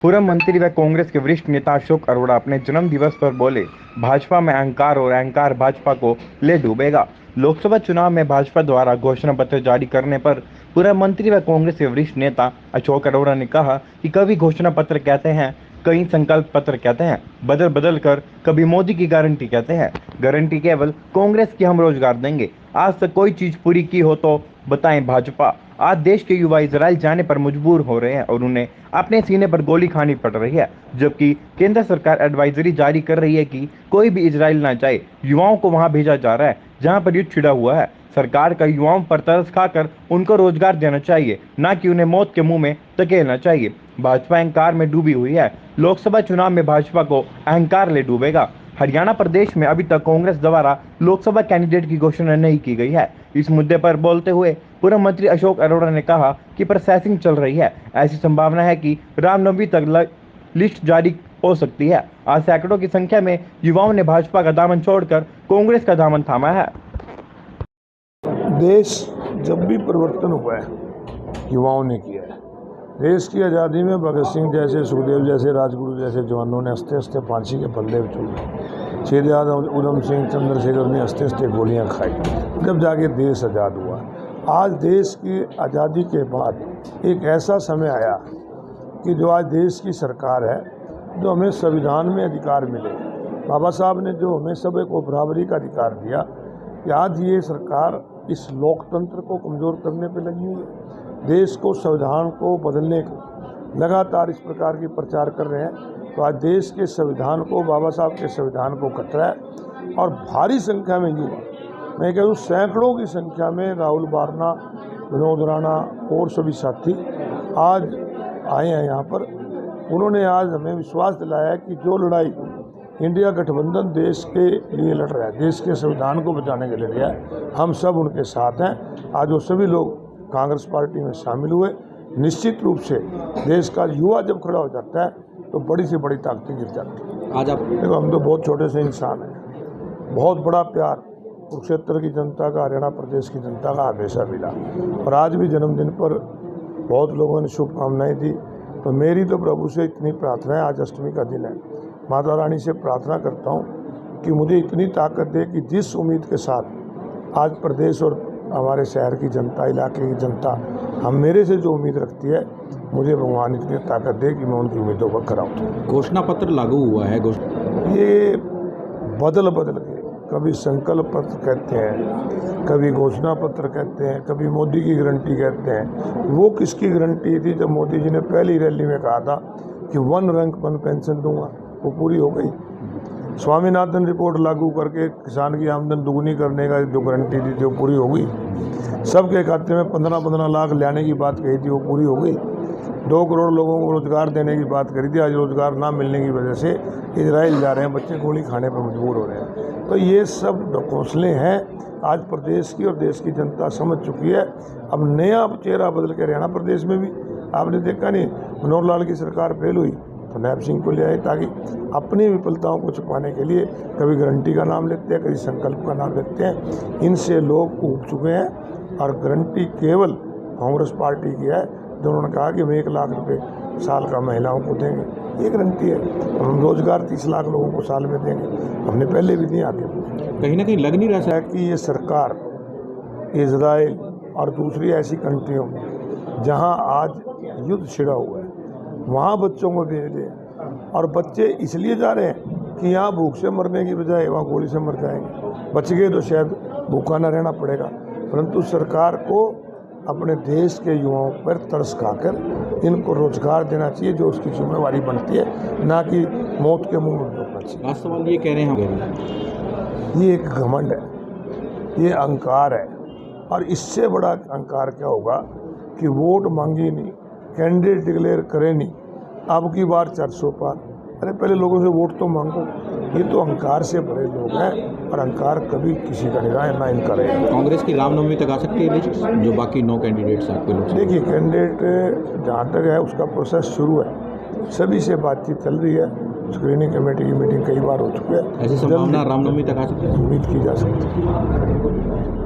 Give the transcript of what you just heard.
पूर्व मंत्री व कांग्रेस के वरिष्ठ नेता अशोक अरोड़ा अपने जन्म दिवस पर बोले, भाजपा में अहंकार और अहंकार भाजपा को ले डूबेगा। लोकसभा चुनाव में भाजपा द्वारा घोषणा पत्र जारी करने पर पूर्व मंत्री व कांग्रेस के वरिष्ठ नेता अशोक अरोड़ा ने कहा कि कभी घोषणा पत्र कहते हैं, कई संकल्प पत्र कहते हैं, बदल बदल कर कभी मोदी की गारंटी कहते हैं। गारंटी केवल कांग्रेस की हम रोजगार देंगे। आज तक कोई चीज पूरी की हो तो बताएं भाजपा। आज देश के युवा इजराइल जाने पर मजबूर हो रहे हैं और उन्हें अपने सीने पर गोली खानी पड़ रही है, जबकि केंद्र सरकार एडवाइजरी जारी कर रही है कि कोई भी इजराइल ना जाए। युवाओं को वहां भेजा जा रहा है जहां पर युद्ध छिड़ा हुआ है। सरकार का युवाओं पर तरस खाकर उनको रोजगार देना चाहिए, न कि उन्हें मौत के मुंह में धकेलना चाहिए। भाजपा अहंकार में डूबी हुई है। लोकसभा चुनाव में भाजपा को अहंकार ले डूबेगा। हरियाणा प्रदेश में अभी तक कांग्रेस द्वारा लोकसभा कैंडिडेट की घोषणा नहीं की गई है। इस मुद्दे पर बोलते हुए पूर्व मंत्री अशोक अरोड़ा ने कहा कि प्रोसेसिंग चल रही है। ऐसी संभावना है कि रामनवमी तक लिस्ट जारी हो सकती है। आज सैकड़ों की संख्या में युवाओं ने भाजपा का दामन छोड़कर कांग्रेस का दामन थामा है। देश जब भी परिवर्तन हुआ है, युवाओं ने किया है। देश की आज़ादी में भगत सिंह जैसे, सुखदेव जैसे, राजगुरु जैसे जवानों ने हंसते हंसते फांसी के फंदे चूमे। शहीद आजम उधम सिंह, चंद्रशेखर ने हंसते हंसते गोलियां खाई, जब जाके देश आज़ाद हुआ। आज देश की आज़ादी के बाद एक ऐसा समय आया कि जो आज देश की सरकार है, जो हमें संविधान में अधिकार मिले, बाबा साहब ने जो हमें सब को बराबरी का अधिकार दिया, कि आज ये सरकार इस लोकतंत्र को कमज़ोर करने पे लगी हुई है। देश को, संविधान को बदलने को लगातार इस प्रकार की प्रचार कर रहे हैं। तो आज देश के संविधान को, बाबा साहब के संविधान को खतरा है। और भारी संख्या में युवा, मैं कहूँ सैकड़ों की संख्या में, राहुल बारना, विनोद राणा और सभी साथी आज आए हैं यहाँ पर। उन्होंने आज हमें विश्वास दिलाया कि जो लड़ाई इंडिया गठबंधन देश के लिए लड़ रहा है, देश के संविधान को बचाने के लिए लड़ रहा है, हम सब उनके साथ हैं। आज वो सभी लोग कांग्रेस पार्टी में शामिल हुए। निश्चित रूप से देश का युवा जब खड़ा हो जाता है तो बड़ी से बड़ी ताकतें गिर जाती हैं। आज आप देखो, हम तो बहुत छोटे से इंसान हैं। बहुत बड़ा प्यार कुरुक्षेत्र की जनता का, हरियाणा प्रदेश की जनता का हमेशा मिला। और आज भी जन्मदिन पर बहुत लोगों ने शुभकामनाएं दी। तो मेरी तो प्रभु से इतनी प्रार्थना है, आज अष्टमी का दिन है, माता रानी से प्रार्थना करता हूँ कि मुझे इतनी ताकत दे कि जिस उम्मीद के साथ आज प्रदेश और हमारे शहर की जनता, इलाके की जनता हम मेरे से जो उम्मीद रखती है, मुझे भगवान इतनी ताकत दे कि मैं उनकी उम्मीदों पर खरा उतरूं। घोषणा पत्र लागू हुआ है, ये बदल बदल के कभी संकल्प पत्र कहते हैं, कभी घोषणा पत्र कहते हैं, कभी मोदी की गारंटी कहते हैं। वो किसकी गारंटी थी जब मोदी जी ने पहली रैली में कहा था कि 1 रैंक 1 पेंशन दूंगा, वो पूरी हो गई। स्वामीनाथन रिपोर्ट लागू करके किसान की आमदन दुगनी करने का जो गारंटी थी जो पूरी हो गई। सबके खाते में 15-15 लाख लाने की बात कही थी, वो पूरी हो गई। 2 करोड़ लोगों को रोजगार देने की बात करी थी, आज रोजगार ना मिलने की वजह से इजराइल जा रहे हैं, बच्चे गोली खाने पर मजबूर हो रहे हैं। तो ये सब हौसले हैं आज प्रदेश की, और देश की जनता समझ चुकी है। अब नया चेहरा बदल के हरियाणा प्रदेश में भी आपने देखा नहीं, मनोहर लाल की सरकार फेल हुई तो नैब सिंह को ले आए, ताकि अपनी विफलताओं को छुपाने के लिए कभी गारंटी का नाम लेते हैं, कभी संकल्प का नाम लेते हैं। इनसे लोग ऊब चुके हैं। और गारंटी केवल कांग्रेस पार्टी की है, जो उन्होंने कहा कि हम 1 लाख रुपए साल का महिलाओं को देंगे, ये गारंटी है। हम रोजगार 30 लाख लोगों को साल में देंगे, हमने पहले भी दिए, आगे कहीं ना कहीं लग नहीं रहा है कि ये सरकार इजराइल और दूसरी ऐसी कंट्रियों में जहां आज युद्ध छिड़ा हुआ है, वहाँ बच्चों को भेज दें। और बच्चे इसलिए जा रहे हैं कि यहाँ भूख से मरने की बजाय वहाँ गोली से मर जाएंगे। बच गए तो शायद भूखा न रहना पड़ेगा। परंतु सरकार को अपने देश के युवाओं पर तरस खाकर इनको रोजगार देना चाहिए, जो उसकी जिम्मेवारी बनती है, ना कि मौत के मुंह में रोकना चाहिए। आज सवाल ये कह रहे हैं, ये एक घमंड है, ये अहंकार है। और इससे बड़ा अहंकार क्या होगा कि वोट मांगी नहीं, कैंडिडेट डिक्लेयर करे नहीं, अब की बार 400 पार। अरे पहले लोगों से वोट तो मांगो। ये तो अहंकार से भरे लोग हैं, और अहंकार कभी किसी का नहीं रहा है, ना इनका रहेगा। कांग्रेस की रामनवमी तक आ सकती है लिस्ट, जो बाकी 9 कैंडिडेट्स आपके लोग। देखिए, कैंडिडेट जहाँ तक है उसका प्रोसेस शुरू है, सभी से बातचीत चल रही है। स्क्रीनिंग कमेटी की मीटिंग कई बार हो चुकी है। ऐसी संभावना रामनवमी तक आ सकती है, उम्मीद की जा सकती है।